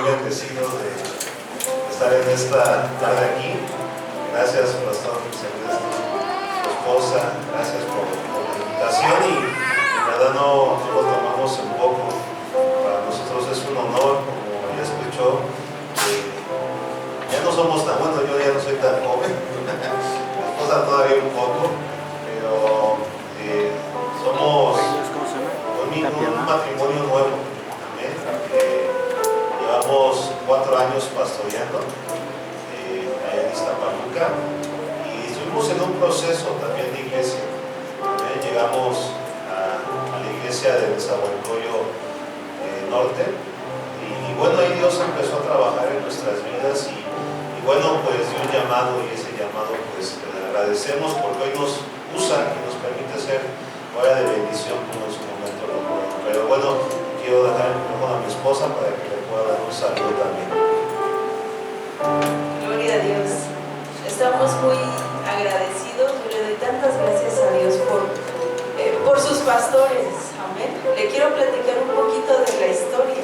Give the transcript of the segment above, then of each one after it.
bendecido de estar en esta tarde aquí. Gracias, Pastor Celeste, su esposa, gracias por la invitación y en verdad no lo tomamos en poco. Para nosotros es un honor, como ya escuchó, ya no somos tan buenos, yo ya no soy tan joven, mi esposa todavía un poco, pero somos un matrimonio nuevo. Llevamos 4 años pastoreando allá en Iztapaluca y estuvimos en un proceso también de iglesia. Llegamos a la iglesia del Nezahualcóyotl Norte y bueno, ahí Dios empezó a trabajar en nuestras vidas y bueno, pues dio un llamado y ese llamado pues le agradecemos porque hoy nos usa y nos permite ser hora de bendición como en su momento lo fue. Pero bueno, quiero dejar el micrófono a mi esposa para que le pueda dar un saludo también. Gloria a Dios. Estamos muy agradecidos. Yo le doy tantas gracias a Dios por sus pastores. Amén. Le quiero platicar un poquito de la historia.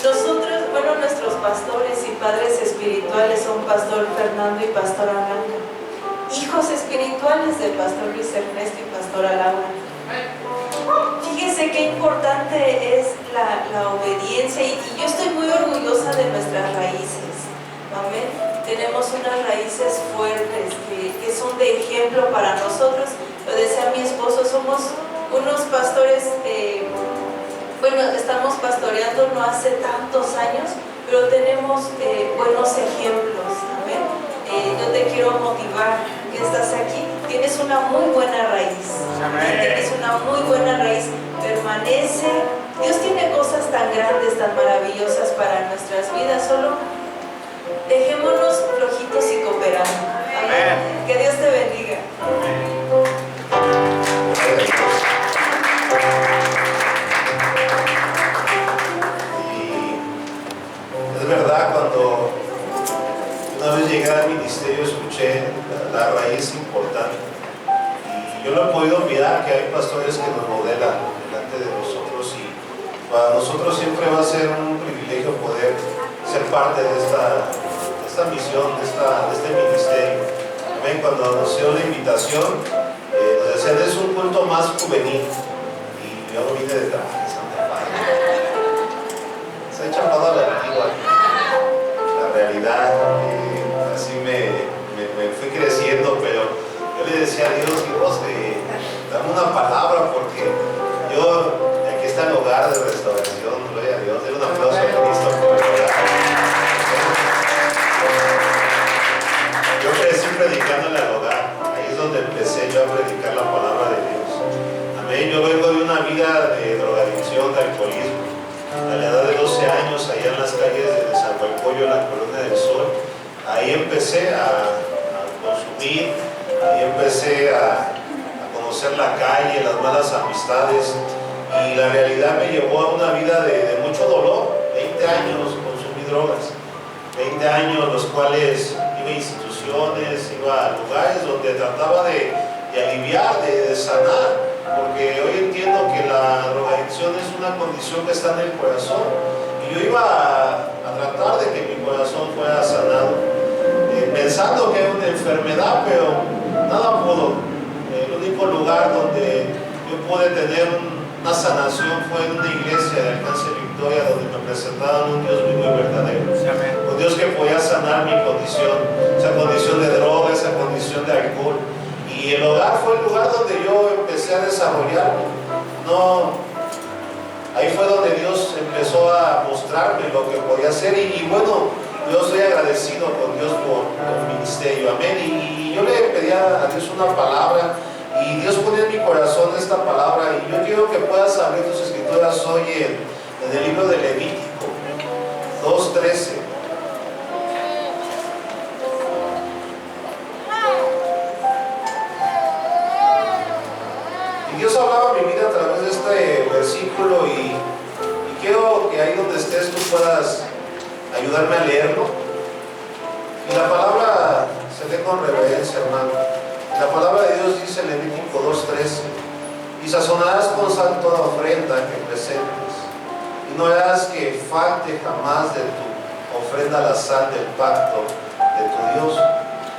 Nosotros, bueno, nuestros pastores y padres espirituales son Pastor Fernando y Pastora Blanca, hijos espirituales del Pastor Luis Ernesto y Pastora Laura. Fíjese qué importante es la obediencia y yo estoy muy orgullosa de nuestras raíces. Amén. Tenemos unas raíces fuertes que son de ejemplo para nosotros. Lo decía mi esposo, somos unos pastores, bueno, estamos pastoreando no hace tantos años, pero tenemos buenos ejemplos. Amén. Yo te quiero motivar que estás aquí. Tienes una muy buena raíz. Amén. Tienes una muy buena raíz. Permanece. Dios tiene cosas tan grandes, tan maravillosas para nuestras vidas. Solo dejémonos flojitos y cooperando. Amén. Que Dios te bendiga. Y es verdad, cuando una vez llegué al ministerio escuché la raíz importante y yo no he podido olvidar que hay pastores que nos modelan delante de nosotros y para nosotros siempre va a ser un privilegio poder ser parte de esta misión, de este ministerio. Amén. Cuando nos dio la invitación, nos decían es un culto más juvenil y yo vine de traje, Santa Padre. Se ha echado a la antigua la realidad. Así me fui creciendo, pero yo le decía a Dios, dame una palabra porque aquí está el hogar de restauración, gloria a Dios, denle un aplauso a Cristo por el hogar. Yo crecí predicándole al hogar, ahí es donde empecé yo a predicar la palabra de Dios. Amén. Yo vengo de una vida de drogadicción, de alcoholismo. A la edad de 12 años, allá en las calles de Nezahualcóyotl, en la Colonia del Sol, ahí empecé a consumir, ahí empecé a conocer la calle, las malas amistades y la realidad me llevó a una vida de mucho dolor. 20 años consumí drogas, 20 años los cuales iba a instituciones, iba a lugares donde trataba de aliviar, de sanar, porque hoy entiendo que la drogadicción es una condición que está en el corazón y yo iba a tratar de que mi corazón fuera sanado, pensando que era una enfermedad, pero nada pudo. El único lugar donde yo pude tener una sanación fue en una iglesia de Alcance Victoria, donde me presentaban un Dios vivo y verdadero, un Dios que podía sanar mi condición, esa condición de droga, esa condición de alcohol. Y el hogar fue el lugar donde yo empecé a desarrollarme. Ahí fue donde Dios empezó a mostrarme lo que podía hacer y bueno, yo estoy agradecido con Dios por el ministerio, amén. Y yo le pedía a Dios una palabra y Dios pone en mi corazón esta palabra y yo quiero que puedas abrir tus escrituras hoy en el libro de Levítico 2:13. Y Dios hablaba a mi vida a través de este versículo y quiero que ahí donde estés tú puedas ayudarme a leerlo. Y la palabra se lee con reverencia, hermano. La palabra de Dios dice en Levítico 2:13: y sazonarás con sal toda ofrenda que presentes, y no harás que falte jamás de tu ofrenda la sal del pacto de tu Dios.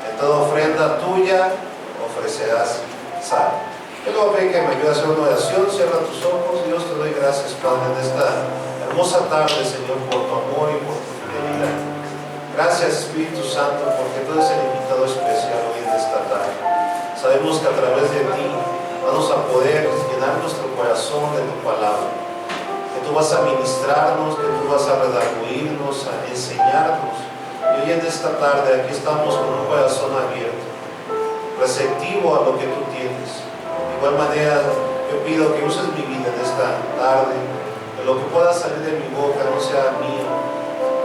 En toda ofrenda tuya ofrecerás sal. Yo luego ven que me ayude a hacer una oración. Cierra tus ojos. Dios, te doy gracias, Padre, en esta hermosa tarde, Señor, por tu amor y por tu fidelidad. Gracias, Espíritu Santo, porque tú eres el invitado especial hoy en esta tarde. Sabemos que a través de ti vamos a poder llenar nuestro corazón de tu palabra, que tú vas a ministrarnos, que tú vas a redarguirnos, a enseñarnos. Y hoy en esta tarde aquí estamos con un corazón abierto, receptivo a lo que tú tienes. De igual manera, yo pido que uses mi vida en esta tarde, que lo que pueda salir de mi boca no sea mío,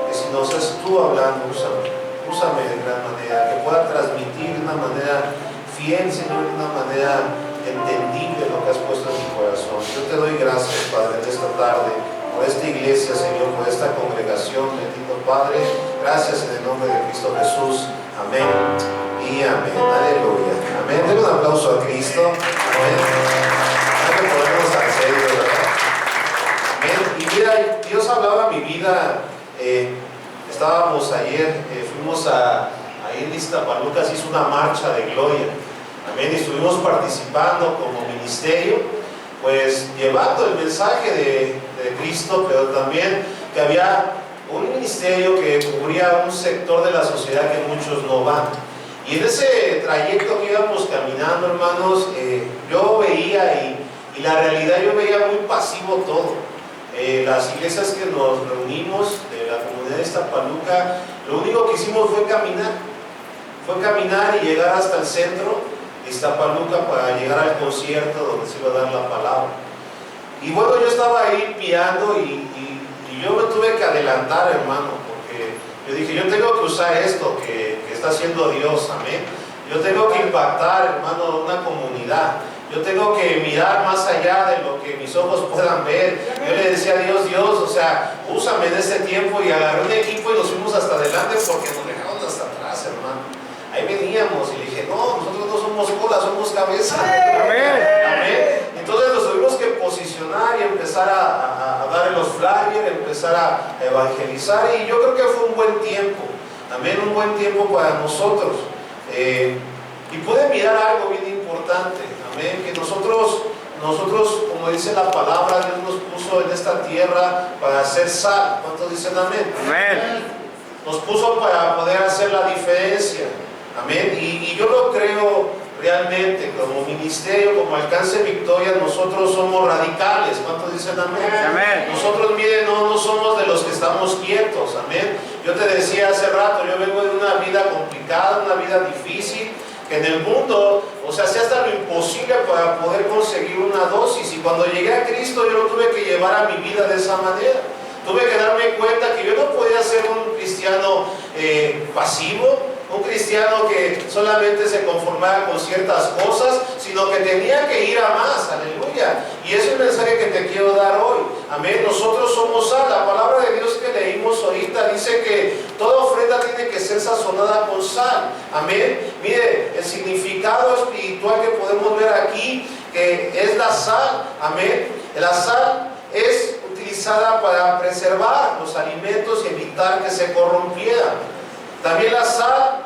que si no seas tú hablando, úsame de gran manera, que pueda transmitir de una manera fiel, Señor, de una manera entendible lo que has puesto en mi corazón. Yo te doy gracias, Padre, en esta tarde, por esta iglesia, Señor, por esta congregación, bendito Padre. Gracias en el nombre de Cristo Jesús. Amén y amén. Aleluya. Amén. Denle un aplauso a Cristo. Amén. Hay que ponernos al serio, ¿verdad? Amén. Y mira, Dios hablaba a mi vida. Estábamos ayer, fuimos ahí en Iztapaluca, se hizo una marcha de gloria. Amén. Y estuvimos participando como ministerio, pues llevando el mensaje de Cristo, pero también que había un ministerio que cubría un sector de la sociedad que muchos no van. Y en ese trayecto que íbamos caminando, hermanos, yo veía y la realidad yo veía muy pasivo todo. Las iglesias que nos reunimos de la comunidad de Iztapaluca, lo único que hicimos fue caminar y llegar hasta el centro de Iztapaluca para llegar al concierto donde se iba a dar la palabra. Y bueno, yo estaba ahí piando y yo me tuve que adelantar, hermano, porque yo dije, yo tengo que usar esto que está haciendo Dios, amén. Yo tengo que impactar, hermano, una comunidad. Yo tengo que mirar más allá de lo que mis ojos puedan ver. Yo le decía a Dios, o sea, úsame en este tiempo, y agarré un equipo y nos fuimos hasta adelante porque nos dejaron hasta atrás, hermano. Ahí veníamos y le dije, no, nosotros no somos cola, somos cabeza. Amén. Amén. Entonces nos tuvimos que posicionar y empezar a dar los flyers, empezar a evangelizar, y yo creo que fue un buen tiempo. También un buen tiempo para nosotros. Y pude mirar algo bien importante. Amén. Que nosotros, como dice la palabra, Dios nos puso en esta tierra para hacer sal. ¿Cuántos dicen amén? Amén. Nos puso para poder hacer la diferencia. Amén. Y yo lo creo realmente, como ministerio, como Alcance Victoria, nosotros somos radicales. ¿Cuántos dicen amén? Amén. Nosotros, miren, no somos de los que estamos quietos. Amén. Yo te decía hace rato, yo vengo de una vida complicada, una vida difícil, que en el mundo, o sea, se hasta lo imposible para poder conseguir una dosis. Y cuando llegué a Cristo, yo lo tuve que llevar a mi vida de esa manera. Tuve que darme cuenta que yo no podía ser un cristiano pasivo, un cristiano que solamente se conformaba con ciertas cosas, sino que tenía que ir a más. Aleluya. Y ese es el mensaje que te quiero dar hoy. Amén. Nosotros somos sal. La palabra de Dios que leímos ahorita dice que toda ofrenda tiene que ser sazonada con sal. Amén. Mire, el significado espiritual que podemos ver aquí, que es la sal. Amén. La sal es utilizada para preservar los alimentos y evitar que se corrompieran. También la sal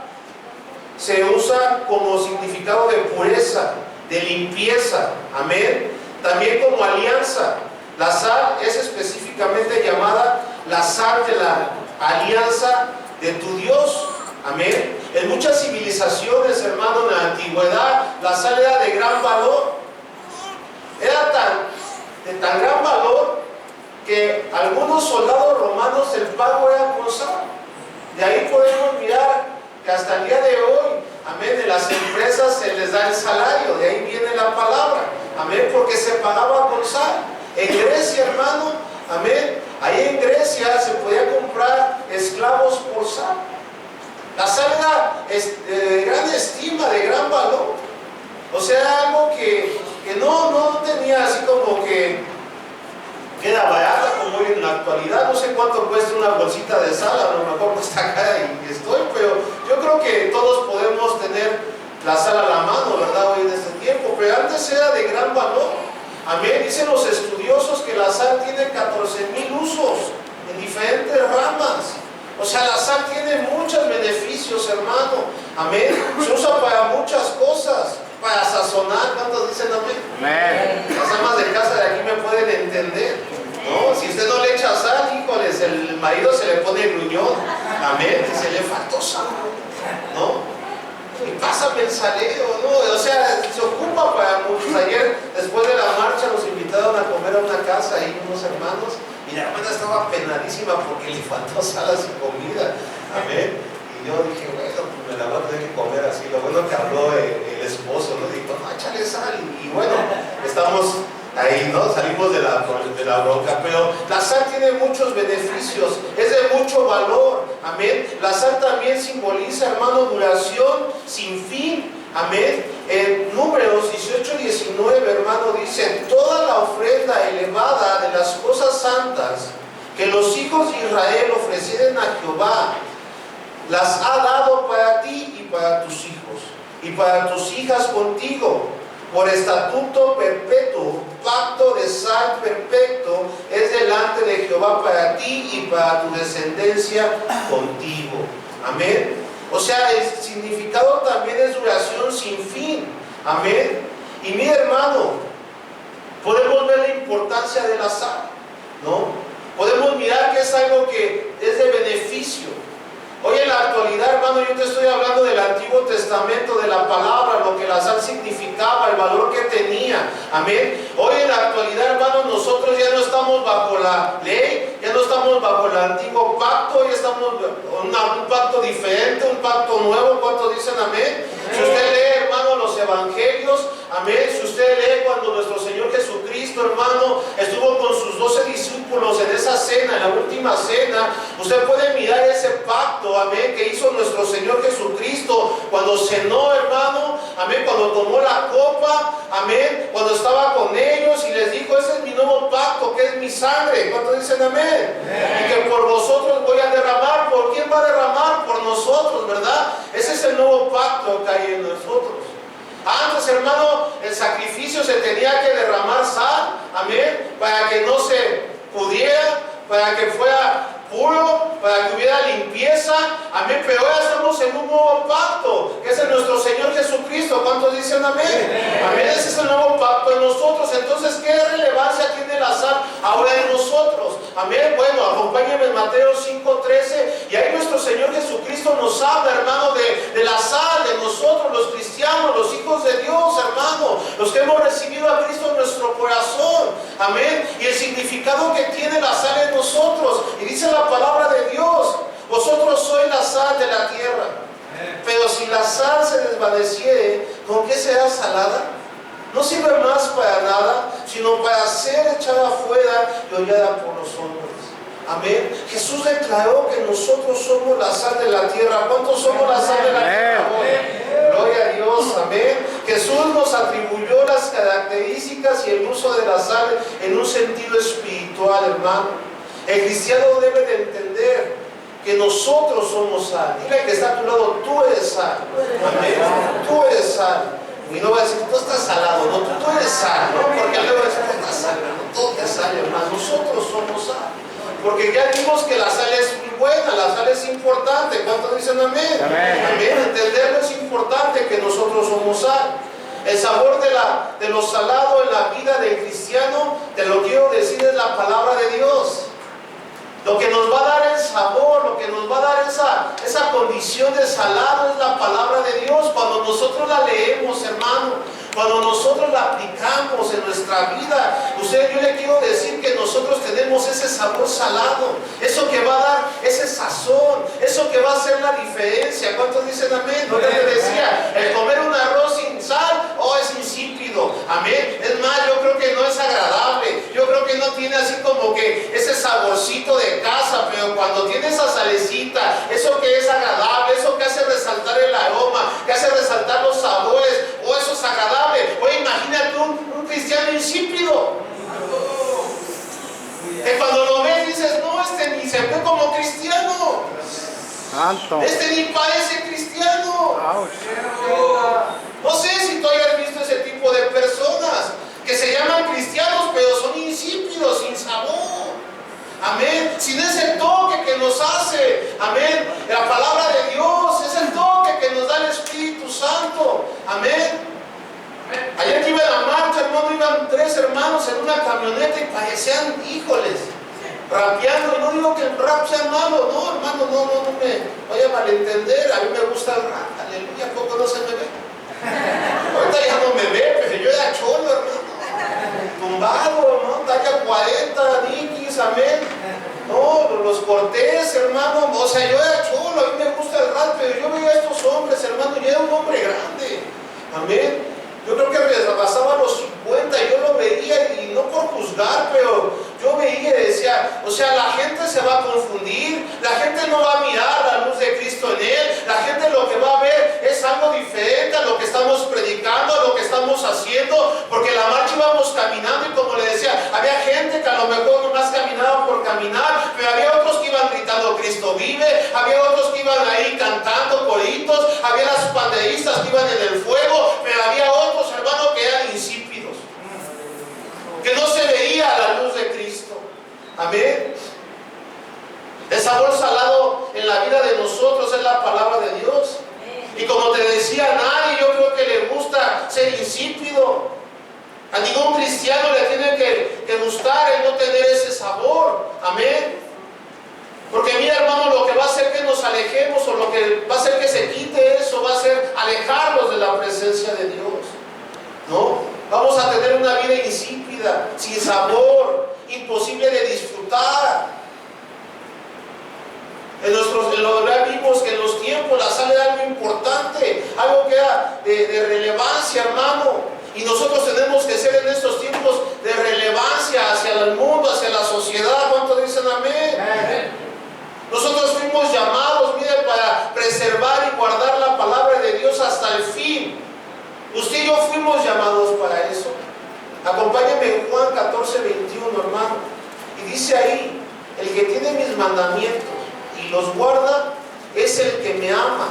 se usa como significado de pureza, de limpieza. Amén. También como alianza. La sal es específicamente llamada la sal de la alianza de tu Dios. Amén. En muchas civilizaciones, hermano, en la antigüedad, la sal era de gran valor. Era de tan gran valor que algunos soldados romanos el pago era con sal. De ahí podemos mirar que hasta el día de hoy, amén, en las empresas se les da el salario. De ahí viene la palabra, amén, porque se pagaba con sal. En Grecia, hermano, amén, ahí en Grecia se podía comprar esclavos por sal. La sal era de gran estima, de gran valor. O sea, algo que no tenía así como que queda barata como hoy en la actualidad. No sé cuánto cuesta una bolsita de sal, a lo mejor cuesta acá y estoy, pero yo creo que todos podemos tener la sal a la mano, ¿verdad? Hoy en este tiempo, pero antes era de gran valor. Amén. Dicen los estudiosos que la sal tiene 14,000 usos. O sea, la sal tiene muchos beneficios, hermano. Amén. Se usa para muchas cosas. Para sazonar. ¿Cuántos dicen amén? Amén. Las amas de casa de aquí me pueden entender, ¿no? Si usted no le echa sal, híjoles, el marido se le pone gruñón. Amén. Y se le faltó sal, ¿no? Y pásame el salero, ¿no? O sea, se ocupa para muchos. Ayer, después de la marcha, nos invitaron a comer a una casa ahí, unos hermanos. Y la hermana estaba penadísima porque le faltó sal a su comida. Amén. Y yo dije, bueno, pues me la voy a tener que comer así. Lo bueno que habló el esposo, ¿no? Dijo, no, échale sal. Y bueno, estamos ahí, ¿no? Salimos de la bronca. Pero la sal tiene muchos beneficios, es de mucho valor. Amén. La sal también simboliza, hermano, duración sin fin. Amén. En Números 18:19, hermano, dice: toda la ofrenda elevada de las cosas santas que los hijos de Israel ofrecieren a Jehová, las ha dado para ti y para tus hijos y para tus hijas contigo, por estatuto perpetuo, pacto de sal perpetuo es delante de Jehová para ti y para tu descendencia contigo. Amén. O sea, el significado también es duración sin fin. Amén. Y mi hermano, podemos ver la importancia de la sal, ¿no? Podemos mirar que es algo que es de beneficio. Hoy en la actualidad, hermano, yo te estoy hablando del Antiguo Testamento, de la palabra, lo que la sal significaba, el valor que tenía. Amén. Hoy en la actualidad, hermano, nosotros ya no estamos bajo la ley, ya no estamos bajo el antiguo pacto, ya estamos en un pacto diferente, un pacto nuevo. ¿Cuántos dicen amén? Si usted lee, hermano, los evangelios, amén. Si usted lee cuando nuestro Señor Jesucristo, hermano, estuvo con sus 12 discípulos en esa cena, en la última cena, usted puede mirar ese pacto, amén, que hizo nuestro Señor Jesucristo cuando cenó, hermano, amén, cuando tomó la copa, amén, cuando estaba con ellos y les dijo: ese es mi nuevo pacto, que es mi sangre. ¿Cuántos dicen amén? Y que por vosotros voy a derramar. ¿Por quién va a derramar? Por nosotros, ¿verdad? Ese es el nuevo pacto que hay en nosotros. Antes, hermano, el sacrificio se tenía que derramar sal, amén, para que no se pudiera, para que fuera puro, para que hubiera limpieza, amén. Pero ahora estamos en un nuevo pacto, que es en nuestro Señor Jesucristo. ¿Cuántos dicen amén? Amén. Ese es el nuevo pacto en nosotros. Entonces, ¿qué relevancia tiene la sal ahora en nosotros? Amén. Bueno, acompáñenme en Mateo 5:13, y ahí nuestro Señor Jesucristo nos habla, hermano, de la sal, de nosotros, los cristianos, los hijos de Dios, hermano, los que hemos recibido a Cristo en nuestro corazón. Amén. Y el significado que tiene la sal en nosotros. Y dice la palabra de Dios: vosotros sois la sal de la tierra. Pero si la sal se desvaneciere, ¿con qué será salada? No sirve más para nada, sino para ser echada afuera y hollada por los hombres. Amén. Jesús declaró que nosotros somos la sal de la tierra. ¿Cuántos somos la sal de la tierra hoy? Gloria a Dios. Amén. Jesús nos atribuyó las características y el uso de la sal en un sentido espiritual, hermano. El cristiano debe de entender que nosotros somos sal. Dile que está a tu lado: tú eres sal. Amén. Tú eres sal. Y no va a decir: tú estás salado. No, tú eres sal, ¿no? Porque luego va a decir: tú estás sal. No, todo te sale, hermano. Nosotros somos sal. Porque ya vimos que la sal es muy buena, la sal es importante. ¿Cuántos dicen amén? Amén. Amén. Entenderlo es importante, que nosotros somos sal. El sabor de lo salado en la vida del cristiano, te lo quiero decir, es la palabra de Dios. Lo que nos va a dar el sabor, lo que nos va a dar esa condición de salado es la palabra de Dios. Cuando nosotros la leemos, hermano, cuando nosotros la aplicamos en nuestra vida, yo le quiero decir que nosotros tenemos ese sabor salado, eso que va a dar ese sazón, eso que va a hacer la diferencia. ¿Cuántos dicen amén? Yo te decía, el comer un arroz sin sal, es insípido. Amén. Es más, yo creo que no es agradable. Yo creo que no tiene así como que ese saborcito de casa, pero cuando tiene esa salecita, eso que es agradable, eso que hace resaltar el aroma, que hace resaltar los sabores, eso es agradable. Imagínate un cristiano insípido, que cuando lo ves dices: no, este ni se ve como cristiano. Santo. Este ni parece cristiano. No sé si tú hayas visto ese tipo de personas que se llaman cristianos, pero son insípidos, sin sabor. Amén. Sin ese toque que nos hace, amén, la palabra de Dios, es el toque que nos da el Espíritu Santo. Amén. Ayer que iba en la marcha, hermano, iban 3 hermanos en una camioneta y parecían, híjoles, rapeando. Y no digo que el rap sea malo, no, hermano, no me vaya a malentender. A mí me gusta el rap, aleluya, ¿a poco no se me ve? Ahorita ya no me ve, pero yo era cholo, hermano, tumbado, ¿no? Talla 40, Nikis, amén. No, los Cortés, hermano, o sea, yo era cholo, a mí me gusta el rap, pero yo veía a estos hombres, hermano, yo era un hombre grande, amén. Yo creo que rebasaba los 50, yo lo veía, y no por juzgar, pero yo veía y decía, o sea, la gente se va a confundir, la gente no va a mirar la luz de Cristo en él, la gente lo que va a ver es algo diferente a lo que estamos predicando, a lo que estamos haciendo, porque la marcha íbamos caminando y como le decía, había gente que a lo mejor nomás caminaba por caminar, pero había otros que iban gritando Cristo vive, había otros que iban ahí cantando coritos, había las panderistas que iban en el fuego, pero había otros, hermanos, que eran insípidos, que no se veía la luz de Cristo. Amén. El sabor salado en la vida de nosotros es la palabra de Dios. Y como te decía, a nadie yo creo que le gusta ser insípido. A ningún cristiano le tiene que gustar el no tener ese sabor. Amén. Porque mira, hermano, lo que va a hacer que nos alejemos, o lo que va a hacer que se quite eso, va a ser alejarnos de la presencia de Dios. ¿No? Vamos a tener una vida insípida, sin sabor, imposible de disfrutar. Vimos que en los tiempos la sal era algo importante, algo que era de relevancia, hermano. Y nosotros tenemos que ser en estos tiempos de relevancia hacia el mundo, hacia la sociedad. ¿Cuántos dicen amén? Amén. Nosotros fuimos llamados, mire, para preservar y guardar la palabra de Dios hasta el fin. Usted y yo fuimos llamados para eso. Acompáñenme en Juan 14:21, hermano. Y dice ahí, el que tiene mis mandamientos y los guarda, es el que me ama.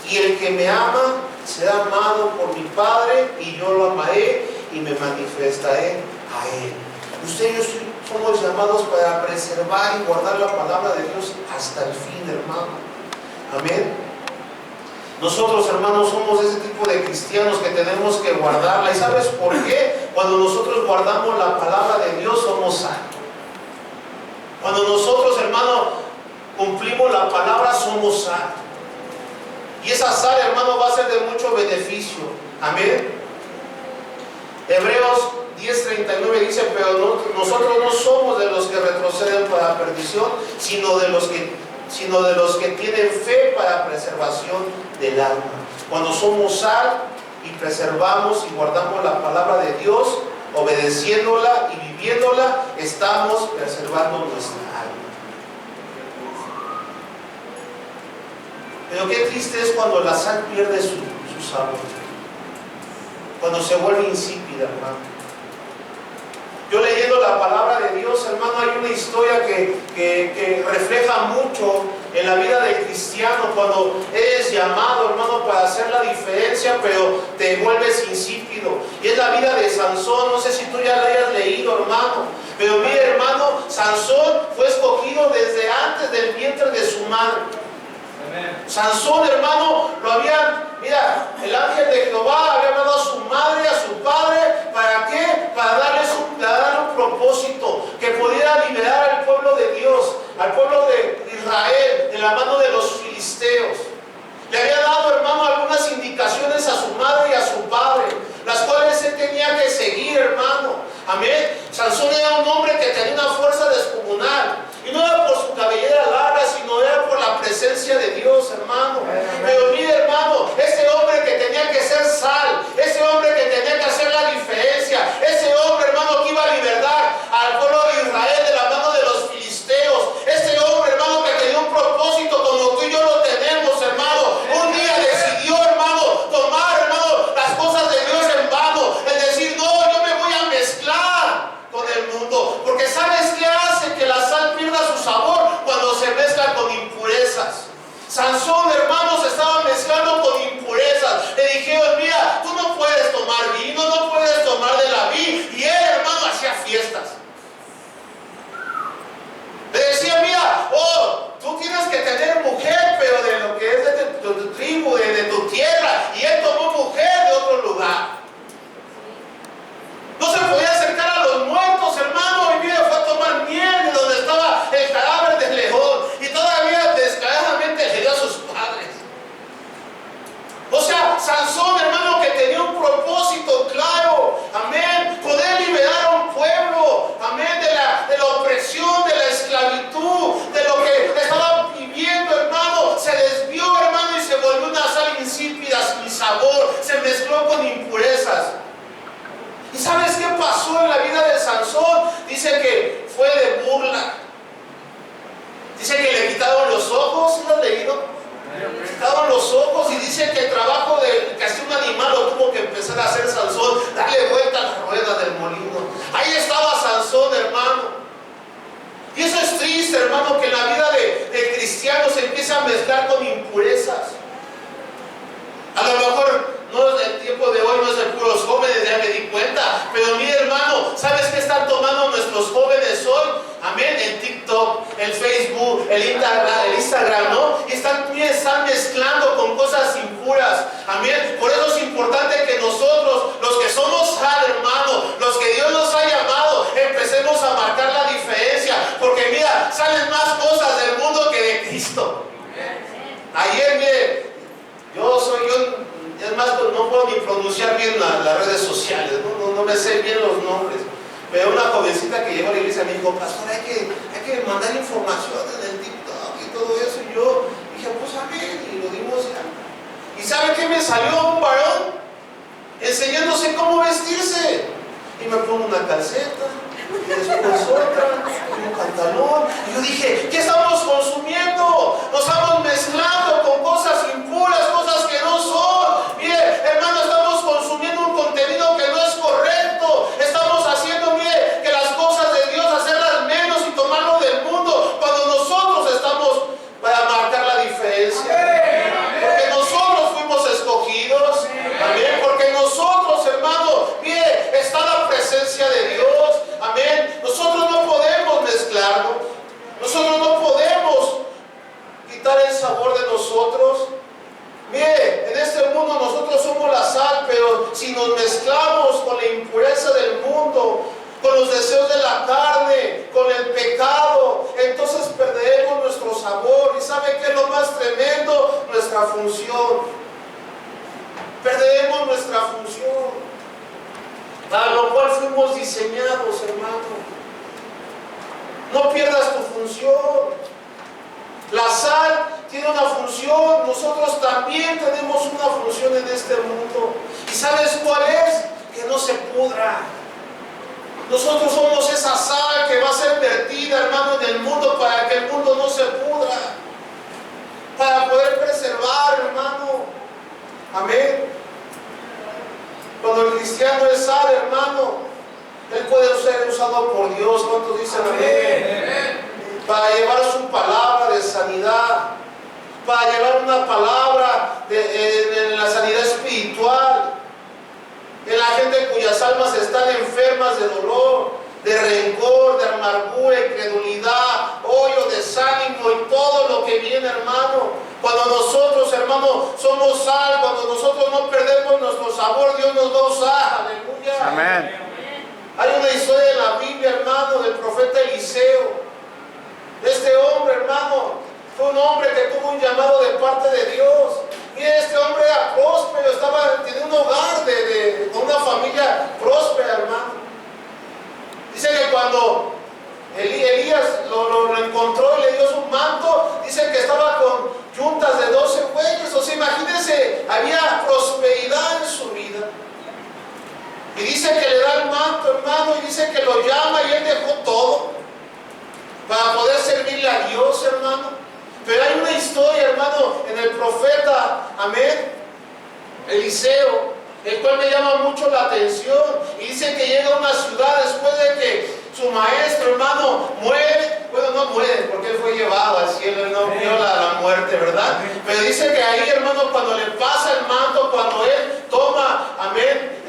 Y el que me ama será amado por mi Padre, y yo lo amaré y me manifestaré a él. Usted y yo somos llamados para preservar y guardar la palabra de Dios hasta el fin, hermano. Amén. Nosotros, hermanos, somos ese tipo de cristianos que tenemos que guardarla. ¿Y sabes por qué? Cuando nosotros guardamos la palabra de Dios, somos salvos. Cuando nosotros, hermano, cumplimos la palabra, somos salvos. Y esa sal, hermano, va a ser de mucho beneficio. Amén. Hebreos 10:39 dice, pero nosotros no somos de los que retroceden para perdición, sino de los que tienen fe para preservación del alma. Cuando somos sal y preservamos y guardamos la palabra de Dios, obedeciéndola y viviéndola, estamos preservando nuestra alma. Pero qué triste es cuando la sal pierde su sabor, cuando se vuelve insípida, hermano. Yo leyendo la palabra de Dios, hermano, hay una historia que refleja mucho en la vida del cristiano, cuando eres llamado, hermano, para hacer la diferencia, pero te vuelves insípido. Y es la vida de Sansón. No sé si tú ya la hayas leído, hermano, pero mire, hermano, Sansón fue escogido desde antes del vientre de su madre. Sansón, hermano, mira, el ángel de Jehová había dado a su madre y a su padre, ¿para qué? Para darle un propósito, que pudiera liberar al pueblo de Dios, al pueblo de Israel, de la mano de los filisteos. Le había dado, hermano, algunas indicaciones a su madre y a su padre, las cuales él tenía que seguir, hermano. Amén. Sansón era un hombre que tenía una fuerza descomunal. Y no era por su cabellera larga, sino era por la presencia de Dios, hermano. Pero mire, hermano, ese hombre que tenía que ser sal, ese hombre que tenía que hacer la diferencia, ese hombre, hermano, que iba a liberar al pueblo de Israel de la mano de los filisteos, ese hombre, hermano, que tenía un propósito como tú y yo lo tenemos, hermano. Un día decidió, hermano, tomar, hermano, las cosas de Dios en vano, es decir, no, yo me voy a mezclar con el mundo, porque ¿sabes qué hace que la sal pierda su sabor? Cuando se mezcla con impurezas. Sansón, hermanos, estaba mezclando con impurezas. Le dijeron, mira, tú no puedes tomar vino, no puedes tomar de la vid. Y él, hermano, hacía fiestas. Le ¿Sí lo has leído? Estaban los ojos y dice que el trabajo de casi un animal lo tuvo que empezar a hacer Sansón, darle vuelta a la rueda del molino. Ahí estaba Sansón, hermano. Y eso es triste, hermano, que en la vida de cristianos se empieza a mezclar con impurezas. A lo mejor no es el tiempo de hoy, no es de puros jóvenes, ya me di cuenta. Pero mi hermano, ¿sabes qué están tomando nuestros jóvenes hoy? Amén, el TikTok, el Facebook, el Instagram, ¿no? Y están mezclando con cosas impuras. Amén. Por eso es importante que nosotros, los que somos sal, hermano, los que Dios nos ha llamado, empecemos a marcar la diferencia. Porque mira, salen más cosas del mundo que de Cristo. Ayer, mire, es más, no puedo ni pronunciar bien las redes sociales, no me sé bien los nombres. Pero una jovencita que llegó a la iglesia me dijo, pastor, hay que mandar información en el TikTok y todo eso. Y yo dije, pues amén, y lo dimos. ¿Y sabe qué me salió? Un varón enseñándose cómo vestirse. Y me pongo una calceta, y después otra, y un pantalón. Y yo dije, ¿qué estamos consumiendo? Nos estamos mezclando con cosas impuras, cosas que no son. Mire, hermano, estamos consumiendo un contenido que no es correcto. Estamos haciendo, mire, que las cosas de Dios hacerlas menos y tomarlo del mundo, cuando nosotros estamos para marcar la diferencia. Porque nosotros fuimos escogidos. Amén. Porque nosotros, hermano, mire, está la presencia de Dios. Amén. Nosotros no podemos mezclarnos. Nosotros no podemos quitar el sabor de nosotros. Mire, en este mundo nosotros somos la sal, pero si nos mezclamos con la impureza del mundo, con los deseos de la carne, con el pecado, entonces perderemos nuestro sabor. ¿Y sabe qué es lo más tremendo? Nuestra función. Perderemos nuestra función, para lo cual fuimos diseñados, hermano. No pierdas tu función. La sal tiene una función, nosotros también tenemos una función en este mundo. ¿Y sabes cuál es? Que no se pudra. Nosotros somos esa sal que va a ser vertida, hermano, en el mundo, para que el mundo no se pudra, para poder preservar, hermano. Amén. Cuando el cristiano es sal, hermano, él puede ser usado por Dios. ¿Cuántos dicen amén? Para llevar su palabra de sanidad, para llevar una palabra en la sanidad espiritual, en la gente cuyas almas están enfermas de dolor, de rencor, de amargura, incredulidad, hoyo, desánimo y todo lo que viene, hermano. Cuando nosotros, hermano, somos sal, cuando nosotros no perdemos nuestro sabor, Dios nos va a usar. Aleluya. Amén. Hay una historia en la Biblia, hermano, del profeta Eliseo. Este hombre, hermano, fue un hombre que tuvo un llamado de parte de Dios. Y este hombre era próspero, tenía un hogar con una familia próspera, hermano. Dice que cuando Elías lo encontró y le dio su manto, dice que estaba con yuntas de 12 bueyes. O sea, imagínense, había prosperidad en su vida. Y dice que le da el manto, hermano, y dice que lo llama y él dejó todo para poder servirle a Dios, hermano. Pero hay una historia, hermano, en el profeta, amén, Eliseo, el cual me llama mucho la atención. Y dice que llega a una ciudad después de que su maestro, hermano, muere. Bueno, no muere porque él fue llevado al cielo y no vio la muerte, ¿verdad? Pero dice que ahí, hermano, cuando le pasa el manto, cuando él toma, amén,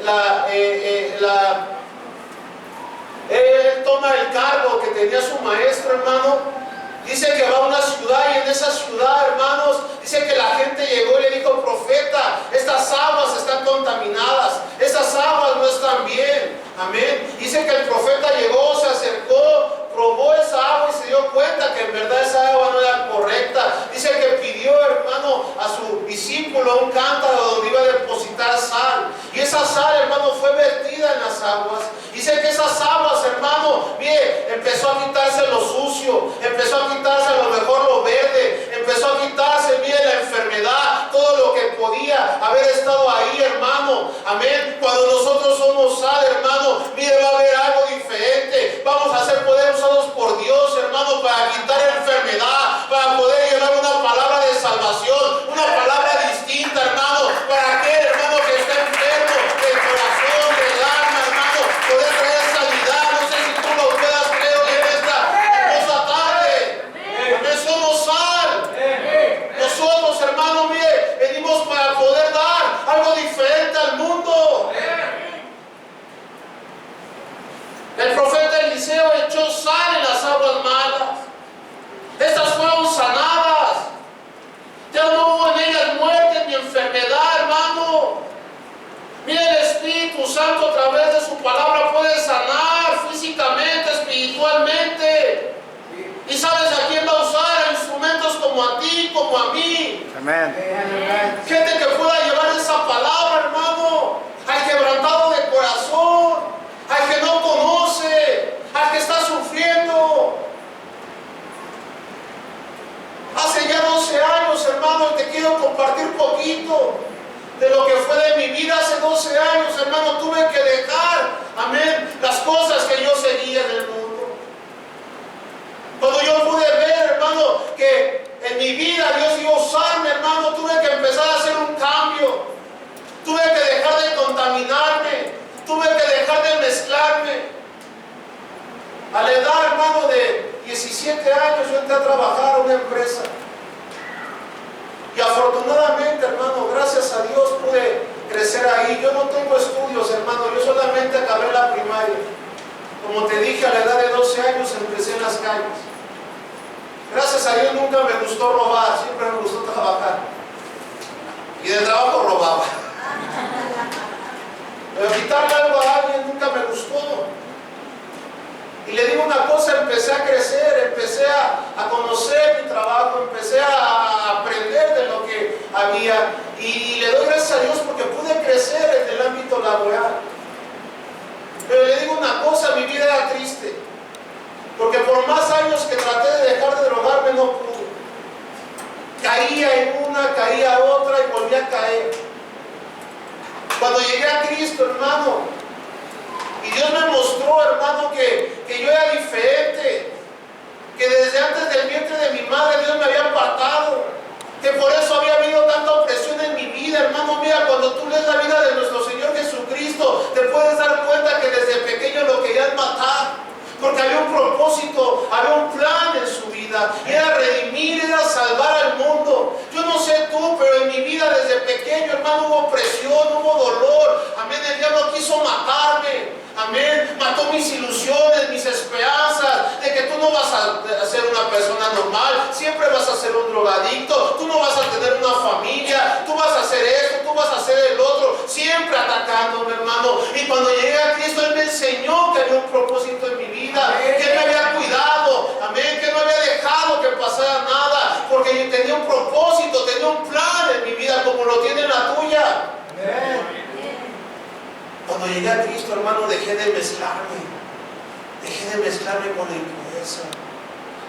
él toma el cargo que tenía su maestro, hermano. Dice que va a una ciudad y en esa ciudad, hermanos, dice que la gente llegó y le dijo, profeta, estas aguas están contaminadas, estas aguas no están bien. Amén. Dice que el profeta llegó, se acercó, probó esa agua y se dio cuenta que en verdad esa agua no era correcta. Dice que pidió, hermano, a su discípulo un cántaro donde iba a depositar sal. Y esa sal, hermano, fue vertida en las aguas. Dice que esas aguas, hermano, mire, empezó a quitarse lo sucio, empezó a quitarse a lo mejor lo verde, empezó a quitarse, mire, la enfermedad, todo lo que podía haber estado ahí, hermano. Amén. Cuando nosotros somos sal, hermano, mire, va a haber algo diferente. Vamos a ser poder usados por Dios, hermano, para quitar enfermedad, para poder llevar una palabra aguas malas. Estas fueron sanadas. Ya no hubo en ellas muerte ni enfermedad, hermano. Mira, el Espíritu Santo a través de su palabra puede sanar físicamente, espiritualmente. ¿Y sabes a quién va a usar? A instrumentos como a ti, como a mí. Amén. Gente que pueda llevar esa palabra, hermano, al quebrantado de corazón, al que no conoce, al que está sufriendo. Hace ya 12 años, hermano, te quiero compartir poquito de lo que fue de mi vida hace 12 años, hermano. Tuve que dejar, amén, las cosas que yo seguía en el mundo. Cuando yo pude ver, hermano, que en mi vida Dios iba a usarme, hermano, tuve que empezar a hacer un cambio. Tuve que dejar de contaminarme. Tuve que dejar de mezclarme. A la edad, hermano, de 17 años yo entré a trabajar a una empresa. Y afortunadamente, hermano, gracias a Dios pude crecer ahí. Yo no tengo estudios, hermano, yo solamente acabé la primaria. Como te dije, a la edad de 12 años empecé en las calles. Gracias a Dios nunca me gustó robar, siempre me gustó trabajar. Y de trabajo robaba. Pero quitarle algo a alguien nunca me gustó. Y le digo una cosa, empecé a crecer, empecé a conocer mi trabajo, empecé a aprender de lo que había. Y le doy gracias a Dios porque pude crecer en el ámbito laboral. Pero le digo una cosa, mi vida era triste. Porque por más años que traté de dejar de drogarme, no pude. Caía en una, caía otra y volví a caer. Cuando llegué a Cristo, hermano, y Dios me mostró, hermano, que yo era diferente, que desde antes del vientre de mi madre Dios me había apartado, que por eso había habido tanta opresión en mi vida, hermano. Mira, cuando tú lees la vida de nuestro Señor Jesucristo, te puedes dar cuenta que desde pequeño lo querían matar, porque había un propósito, había un plan en su vida, era redimir, era salvar al mundo. Yo no sé tú, pero en mi vida desde pequeño, hermano, hubo opresión, hubo dolor, amén. El diablo quiso matarme, amén, mató mis ilusiones, mis esperanzas, de que tú no vas a ser una persona normal, siempre vas a ser un drogadicto, tú no vas a tener una familia, tú vas a hacer esto, tú vas a hacer el otro, siempre atacándome, hermano. Y cuando llegué a Cristo, Él me enseñó que había un propósito en mi vida, que Él me había cuidado, amén, que no había dejado que pasara nada, porque yo tenía un propósito, tenía un plan en mi vida, como lo tiene la tuya. Amén. Cuando llegué a Cristo, hermano, dejé de mezclarme con la impureza.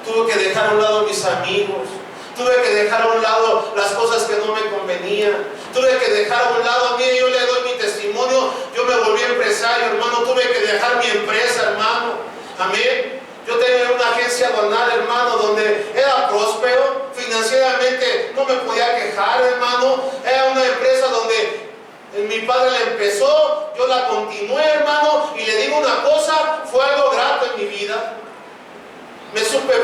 Tuve que dejar a un lado mis amigos, tuve que dejar a un lado las cosas que no me convenían, tuve que dejar a un lado, mire, yo le doy mi testimonio, yo me volví empresario, hermano, tuve que dejar mi empresa, hermano, amén. Yo tenía una agencia aduanal, hermano, donde era próspero, financieramente no me podía quejar, hermano. Era una empresa donde mi padre la empezó, yo la continué, hermano, y le digo una cosa, fue algo grato en mi vida.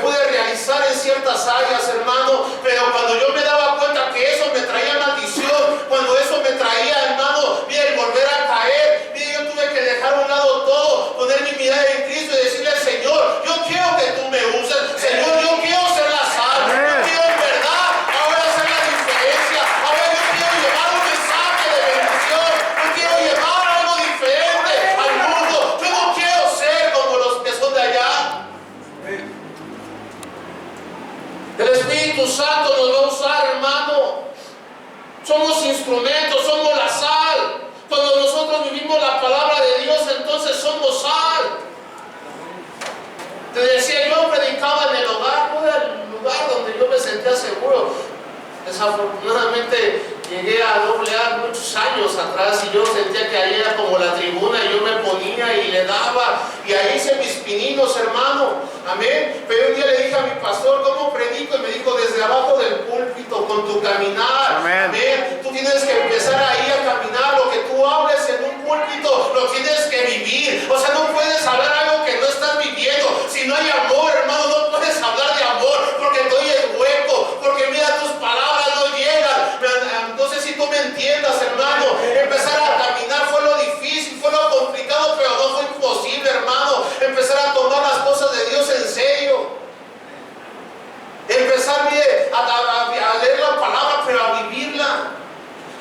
Pude realizar en ciertas áreas, hermano, pero cuando yo me daba cuenta que eso me traía maldición, cuando eso me traía, hermano, mira, el volver a caer, mira, yo tuve que dejar a un lado todo, poner mi mirada en Cristo y decirle al Señor, yo quiero que tú me uses, Señor, yo quiero ser la sal, yo quiero en verdad ahora hacer la diferencia, ahora yo quiero llevar un mensaje de bendición, yo quiero llevar algo diferente al mundo, yo no quiero ser como los que son de allá. El Espíritu Santo nos va a usar, hermano. Somos instrumentos, somos la sal. Cuando nosotros vivimos la palabra de Dios, entonces somos sal. Te decía, yo predicaba en el hogar, no era el lugar donde yo me sentía seguro. Desafortunadamente llegué a AA muchos años atrás y yo sentía que ahí era como la tribuna y yo me ponía y le daba y ahí hice mis pininos, hermano, amén. Pero un día le dije a mi pastor, ¿cómo predico? Y me dijo, desde abajo del púlpito, con tu caminar, amén. Amén. Tú tienes que empezar ahí a caminar, lo que tú hables en un púlpito lo tienes que vivir, o sea, no puedes hablar algo que no estás viviendo. Si no hay amor, hermano, no puedes hablar de amor porque te oyes hueco, porque mira, tus palabras no llegan. No sé si tú me entiendas, hermano. Empezar a caminar fue lo difícil, fue lo complicado, pero no fue imposible, hermano. Empezar a tomar las cosas de Dios en serio. a leer la palabra, pero a vivirla,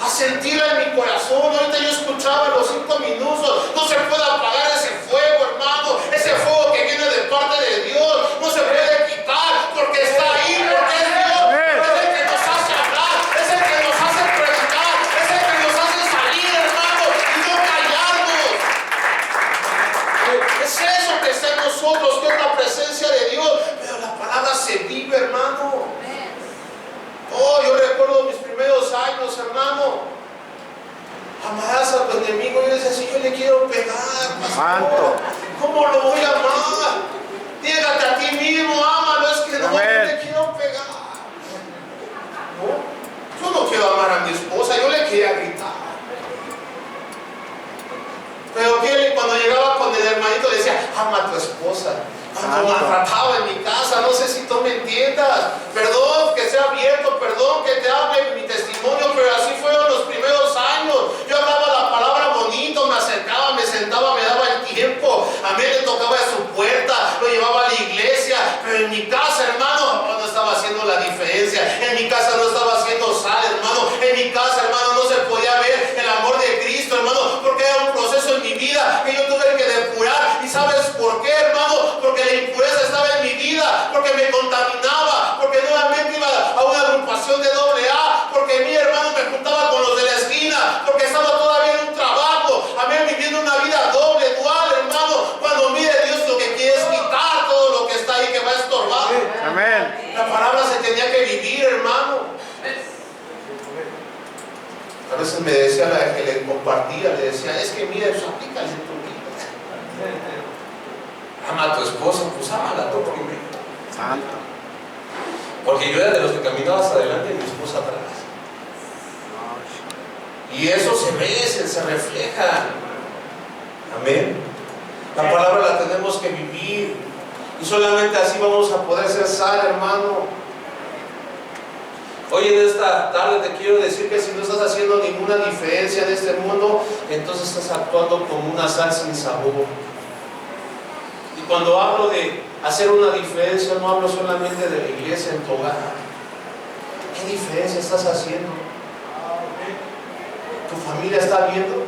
a sentirla en mi corazón. Ahorita yo escuchaba los 5 minutos. No se puede apagar ese fuego, hermano. Ese fuego que viene de parte de Dios no se puede quitar, porque está ahí, porque es Dios. Es el que nos hace hablar, es el que nos hace predicar, es el que nos hace salir, hermano, y no callarnos. Es eso que está en nosotros, que es la presencia de Dios. Pero la palabra se vive, hermano. Oh, yo recuerdo mis primeros años, hermano. Amarás a tu enemigo. Yo decía, si yo le quiero pegar, pastor, ¿cómo lo voy a amar? Dígate a ti mismo, ámalo. Es que no, yo le quiero pegar. ¿No? Yo no quiero amar a mi esposa, yo le quería gritar. Pero que cuando llegaba con el hermanito le decía, ama a tu esposa. Cuando maltrataba en mi casa, no sé si tú me entiendas. Perdón que sea abierto, perdón que te hable mi testimonio, pero así fueron los primeros años. Yo hablaba la palabra bonito, me acercaba, me sentaba, me daba el tiempo. A mí le tocaba de su puerta, lo llevaba a la iglesia, pero en mi casa, hermano, no estaba haciendo la diferencia. En mi casa no estaba haciendo sal, hermano. En mi casa, hermano, no se podía ver el amor de Cristo, hermano, porque era un proceso en mi vida que yo tuve que depurar. ¿Y sabes por qué, hermano? Porque la impureza estaba en mi vida, porque me contaminaba, porque nuevamente iba a una agrupación de AA, porque mi hermano me juntaba con los de la esquina, porque estaba todavía en un trabajo, a mí viviendo una vida doble, dual, hermano, cuando mire Dios lo que quiere es quitar todo lo que está ahí que va a estorbar. Amén. La palabra se tenía que vivir, hermano. A veces me decía la que le compartía, le decía, es que mira, eso aplica en tu vida. Ama a tu esposa, pues ámala tú primero. Santo. Porque yo era de los que caminaba hacia adelante y mi esposa atrás. Y eso se ve, se refleja. Amén. La palabra la tenemos que vivir. Y solamente así vamos a poder ser sal, hermano. Hoy en esta tarde te quiero decir que si no estás haciendo ninguna diferencia en este mundo, entonces estás actuando como una sal sin sabor. Y cuando hablo de hacer una diferencia, no hablo solamente de la iglesia en tu hogar. ¿Qué diferencia estás haciendo? ¿Tu familia está viendo?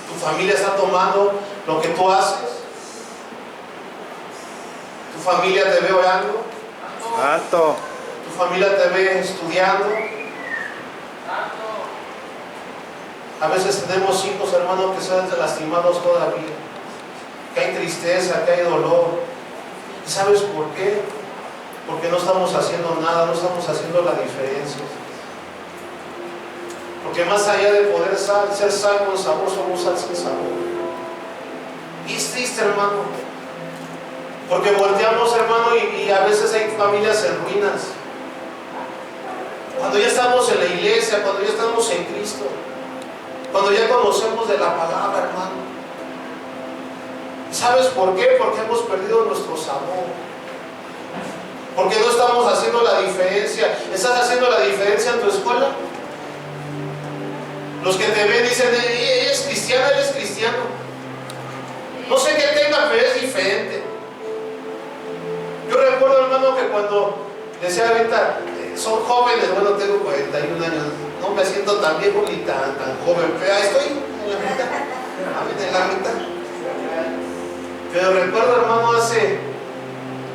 ¿Tu familia está tomando lo que tú haces? ¿Tu familia te ve orando? Santo. ¿Tu familia te ve estudiando? A veces tenemos hijos, hermanos, que son lastimados todavía, que hay tristeza, que hay dolor. ¿Y sabes por qué? Porque no estamos haciendo nada, no estamos haciendo la diferencia. Porque más allá de poder ser sal con sabor, somos sal sin sabor. Y es triste, hermano, porque volteamos, hermano, y a veces hay familias en ruinas. Cuando ya estamos en la iglesia, cuando ya estamos en Cristo, cuando ya conocemos de la palabra, hermano. ¿Sabes por qué? Porque hemos perdido nuestro sabor. Porque no estamos haciendo la diferencia. ¿Estás haciendo la diferencia en tu escuela? Los que te ven dicen, ella es cristiana, él es cristiano. No sé qué tenga, pero es diferente. Yo recuerdo, hermano, que cuando decía ahorita, son jóvenes, bueno, tengo 41 años, no me siento tan viejo ni tan joven, pero estoy en la mitad, en la mitad. Pero recuerdo, hermano, hace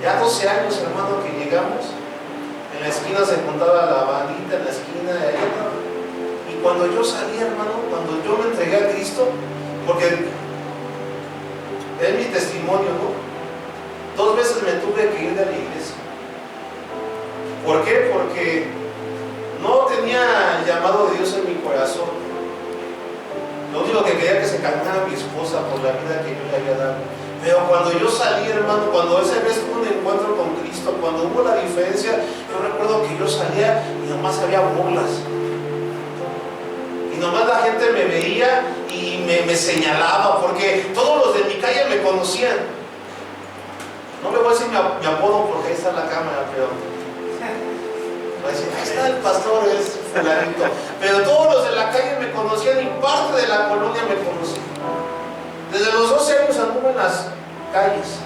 ya 12 años, hermano, que llegamos, en la esquina se juntaba la bandita, en la esquina de ahí, y cuando yo salí, hermano, cuando yo me entregué a Cristo, porque es mi testimonio, ¿no? 2 veces me tuve que ir de la iglesia. ¿Por qué? Porque no tenía el llamado de Dios en mi corazón. Lo único que quería que se calmara mi esposa por la vida que yo le había dado. Pero cuando yo salí, hermano, cuando esa vez tuve un encuentro con Cristo, cuando hubo la diferencia, yo recuerdo que yo salía y nomás había burlas. Y nomás la gente me veía y me señalaba, porque todos los de mi calle me conocían. No le voy a decir mi apodo porque ahí está la cámara, pero voy a decir, ahí está el pastor, es fulanito. Pero todos los de la calle me conocían y parte de la colonia me conocía. Desde los 12 años anduve en las calles.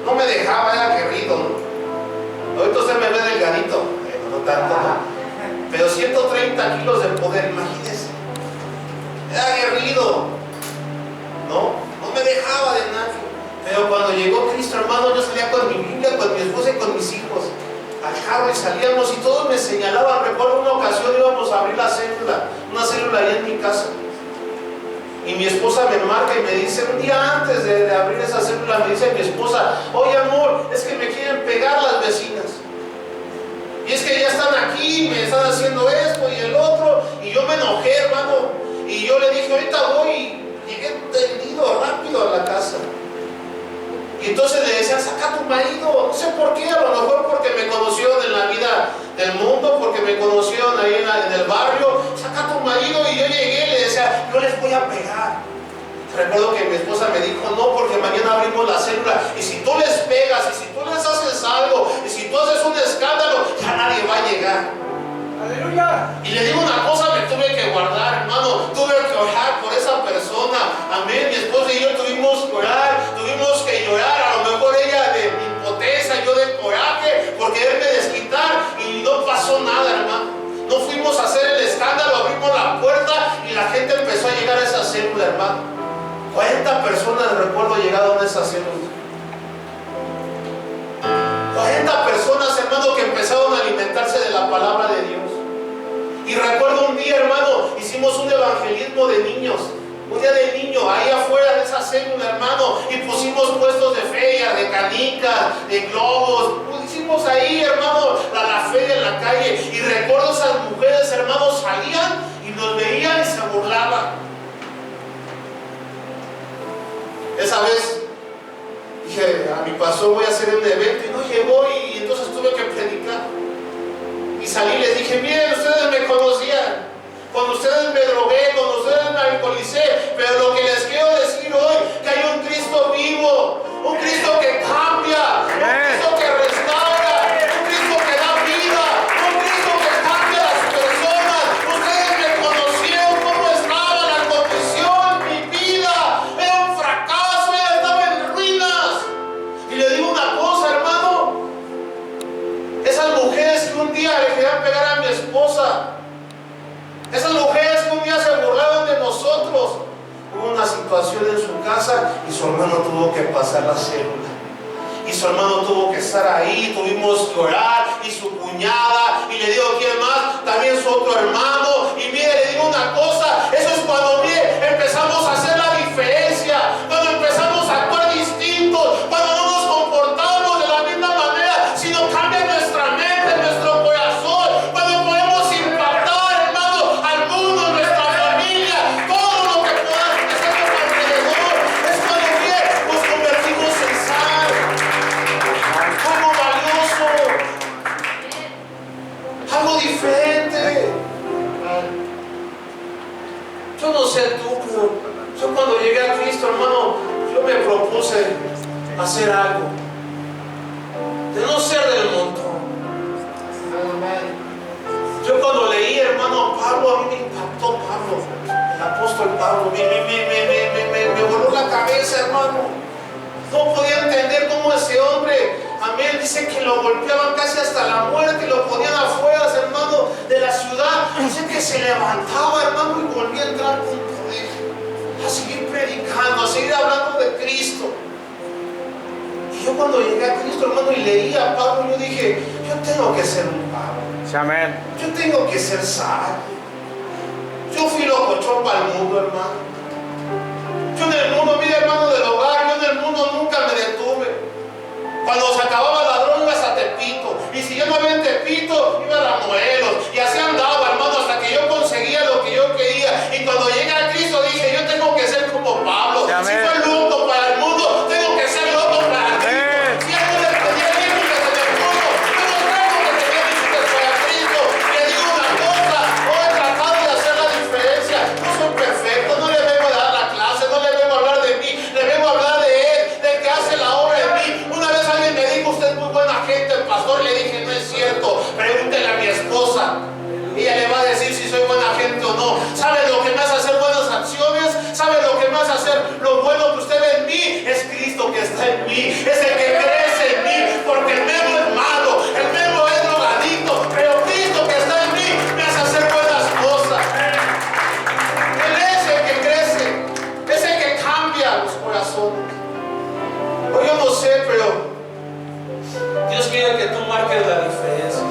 No me dejaba, era querido, ¿no? Ahorita usted me ve de dar todo. Pero 130 kilos de poder, imagínense. Era aguerrido, no me dejaba de nadie. Pero cuando llegó Cristo, hermano, yo salía con mi Biblia, con mi esposa y con mis hijos al carro y salíamos y todos me señalaban. Recuerdo una ocasión íbamos a abrir la célula, una célula ahí en mi casa. Y mi esposa me marca y me dice, un día antes de abrir esa célula, me dice mi esposa, oye amor, es que me quieren pegar las vecinas. Y es que ya están aquí, me están haciendo esto y el otro. Y yo me enojé, hermano. Y yo le dije, ahorita voy. Y llegué tendido rápido a la casa. Y entonces le decían, saca a tu marido. No sé por qué, a lo mejor porque me conocieron en la vida del mundo, porque me conocieron ahí en el barrio. Saca a tu marido. Y yo llegué y le decía, yo les voy a pegar. Recuerdo que mi esposa me dijo, no, porque mañana abrimos la célula y si tú les pegas, y si tú les haces algo, y si tú haces un escándalo, ya nadie va a llegar. ¡Aleluya! Y le digo una cosa, me tuve que guardar, hermano, tuve que orar por esa persona, amén. Mi esposa y yo tuvimos que orar, tuvimos que llorar, a lo mejor ella de impotencia, yo de coraje, por quererme desquitar, y no pasó nada, hermano. No fuimos a hacer el escándalo, abrimos la puerta y la gente empezó a llegar a esa célula, hermano. 40 personas recuerdo llegaron a esa célula. 40 personas, hermano, que empezaron a alimentarse de la palabra de Dios. Y recuerdo un día, hermano, hicimos un evangelismo de niños. Un día de niño, ahí afuera de esa célula, hermano, y pusimos puestos de feria, de canicas, de globos. Hicimos ahí, hermano, la feria en la calle. Y recuerdo esas mujeres, hermanos, salían y nos veían y se burlaban. Esa vez dije a mi pastor, voy a hacer un evento, y no llegó, y entonces tuve que predicar. Y salí y les dije, miren, ustedes me conocían, cuando ustedes me drogué, cuando ustedes me alcoholicé, pero lo que les quiero decir hoy, que hay un Cristo vivo, un Cristo que cambia, un Cristo que restaura, un Cristo que da vida, un Cristo que cambia a las personas. Ustedes me conocieron cómo estaba la condición, mi vida era un fracaso, ella estaba en ruinas. Y le digo una cosa, hermano, esas mujeres que un día le querían pegar a mi esposa, esas mujeres que un día se burlaron de nosotros, hubo una situación en su casa y su hermano tuvo que pasar la célula. Y su hermano tuvo que estar ahí, tuvimos que orar, y su cuñada, y le digo, ¿quién más? También su otro hermano. Y mire, le digo una cosa, eso es cuando, mire, empezamos a hacer la diferencia, cuando empezamos a actuar distintos, cuando no nos comportamos de la misma manera, sino cambia nuestra mente, nuestro corazón, cuando podemos impactar, hermano, al mundo, nuestra familia, todo lo que podamos hacer a nuestro alrededor. Es cuando, mire, nos convertimos en sal, algo valioso, algo diferente. Yo no sé tú, pero yo cuando llegué a Cristo, hermano, yo me propuse hacer algo, de no ser del montón. Yo cuando leí, hermano, Pablo, a mí me impactó Pablo, el apóstol Pablo, me voló la cabeza, hermano. No podía entender cómo ese hombre, amén, dice que lo golpeaban casi hasta la muerte, y lo ponían afuera, hermano, de la ciudad. Dice que se levantaba, hermano, y volvía a entrar con poder, a seguir predicando, a seguir hablando de Cristo. Y yo cuando llegué a Cristo, hermano, y leí a Pablo, yo dije, yo tengo que ser un Pablo. Amén. Yo tengo que ser sabio. Yo fui locochón para el mundo, hermano. Yo en el mundo, mire, hermano, del hogar, yo en el mundo nunca me detuve. Cuando se acababa la droga, ibas a Tepito. Y si yo no había en Tepito, iba a Morelos. Y así andaba, hermano, hasta que yo conseguía lo que yo quería. Y cuando llegué a Cristo, dije, yo tengo que ser como Pablo. Si fue loco para el mundo, tengo que ser loco para Cristo. Si algo le tenía límites en el mundo, yo no tengo que tener límites para Cristo. Le digo una cosa, hoy he tratado de hacer la diferencia. No soy perfecto, no le vengo a dar la clase, no le vengo a hablar de mí, le vengo a hablar de Él, del que hace la obra en mí. Una vez alguien me dijo, usted es muy Dios quiere que tú marques la diferencia.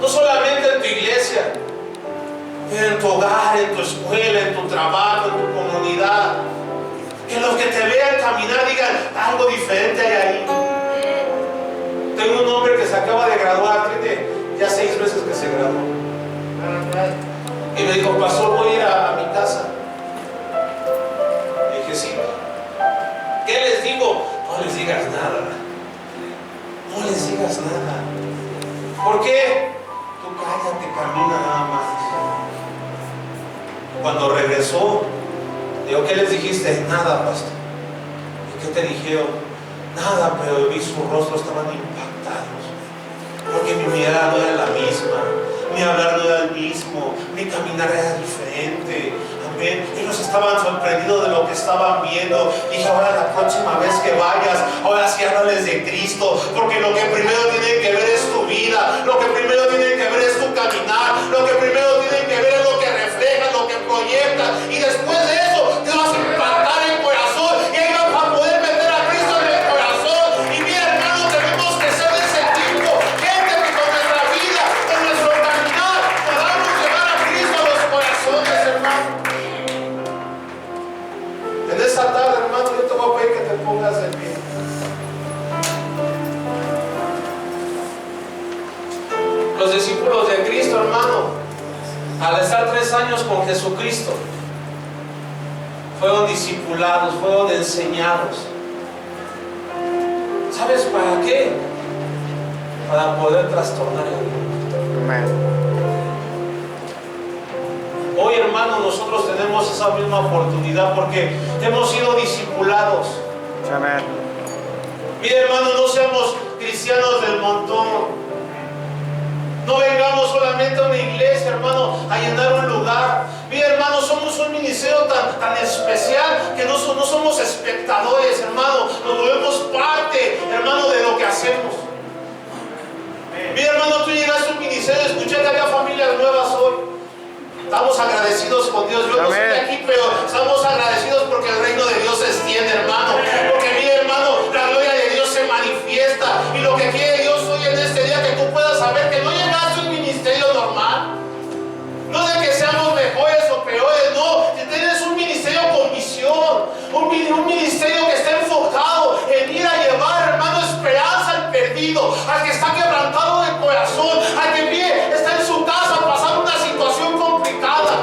No solamente en tu iglesia, pero en tu hogar, en tu escuela, en tu trabajo, en tu comunidad. Que los que te vean caminar digan, algo diferente hay ahí. Tengo un hombre que se acaba de graduar, tiene ya 6 meses que se graduó. Y me dijo, pastor, voy a ir a mi casa. Le dije, sí. ¿Qué les digo? No les digas nada. No les digas nada. ¿Por qué? Tú cállate, camina nada más. Cuando regresó, digo, ¿qué les dijiste? Nada, pastor. ¿Y qué te dijeron? Nada, pero vi su rostro, estaban impactados. Porque mi mirada no era la misma, mi hablar no era el mismo, mi caminar era diferente. Amén. Ellos estaban sorprendidos de lo que estaban viendo. Dije, ahora la próxima vez que vayas, ahora sí háblales de Cristo, porque lo que primero tienen que ver es tu vida, lo que primero tienen que ver es tu caminar, lo que primero tienen que ver es lo que refleja, lo que proyecta, y después de eso te vas a impactar el corazón y ahí vas a poder meter a Cristo en el corazón. Y mira, hermano, tenemos que ser de ese tipo, gente que con nuestra vida, con nuestro caminar, podamos llevar a Cristo a los corazones, hermano. En esta tarde, hermano, yo te voy a pedir que te pongas de pie. Los discípulos de Cristo, hermano, al estar 3 años con Jesucristo, fueron discipulados, fueron enseñados. ¿Sabes para qué? Para poder trastornar el mundo. Amén. Hoy, hermano, nosotros tenemos esa misma oportunidad porque hemos sido discipulados. Amén. Mira, hermano, no seamos cristianos del montón. No vengamos solamente a una iglesia, hermano, a llenar un lugar. Mira, hermano, somos un ministerio tan especial que no somos espectadores, hermano. Nos volvemos parte, hermano, de lo que hacemos. Mira, hermano, tú llegaste a un ministerio, escuché que había familias nuevas hoy. Estamos agradecidos con Dios. Yo no soy de aquí, pero estamos agradecidos porque el reino de Dios se extiende, hermano. Porque mira, hermano, la gloria de Dios se manifiesta. Y lo que quiere Dios hoy en este día, que tú puedas saber que no llegaste a un ministerio normal. No de que seamos mejores o peores, no. Que tienes un ministerio con visión. Un ministerio que está enfocado en ir a llevar, hermano, esperanza al perdido, al que está quebrantado de corazón, al que mire, está en su casa pasando una situación complicada,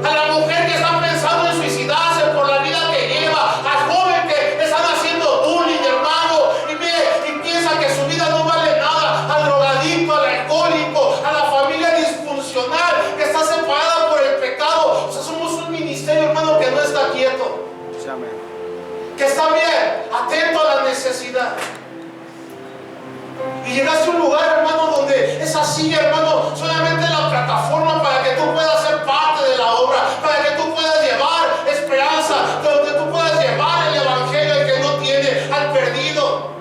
a la mujer que está pensando en suicidarse por la vida que lleva, al joven que están haciendo bullying, hermano, y mire, y piensa que su vida no vale nada, al drogadicto, al alcohólico, a la familia disfuncional que está separada por el pecado. O sea, somos un ministerio, hermano, que no está quieto, Amén. que está bien atento a la necesidad. Y llegaste a un lugar, hermano, donde esa silla, hermano, solamente es la plataforma para que tú puedas ser parte de la obra, para que tú puedas llevar esperanza, donde tú puedas llevar el evangelio al que no tiene, al perdido,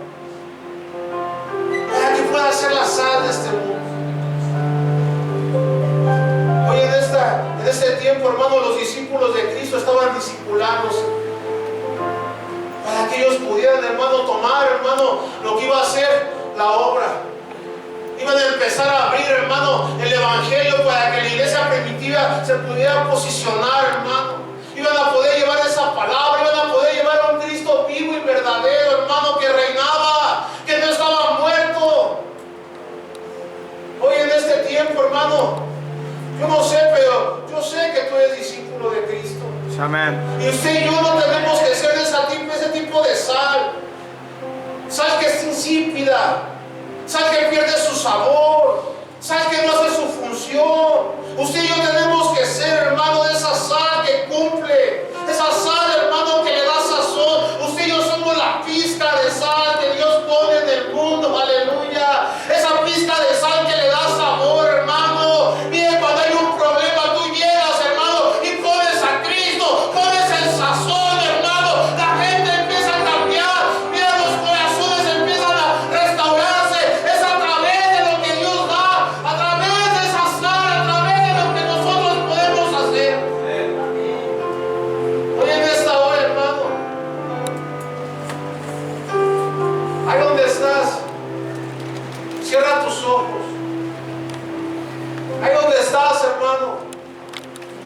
para que puedas ser la sal de este mundo. Hoy en este tiempo, hermano, los discípulos de Cristo estaban discipulándose para que ellos pudieran, hermano, tomar, hermano, lo que iba a ser la obra. Iban a empezar a abrir, hermano, el evangelio para que la iglesia primitiva se pudiera posicionar, hermano. Iban a poder llevar esa palabra, iban a poder llevar a un Cristo vivo y verdadero, hermano, que reinaba, que no estaba muerto. Hoy en este tiempo, hermano, yo no sé, pero yo sé que tú eres discípulo de Cristo. Amén. Y usted y yo no tenemos que ser ese tipo de sal. Sal que es insípida, sal que pierde su sabor, sal que no hace su función. Usted y yo tenemos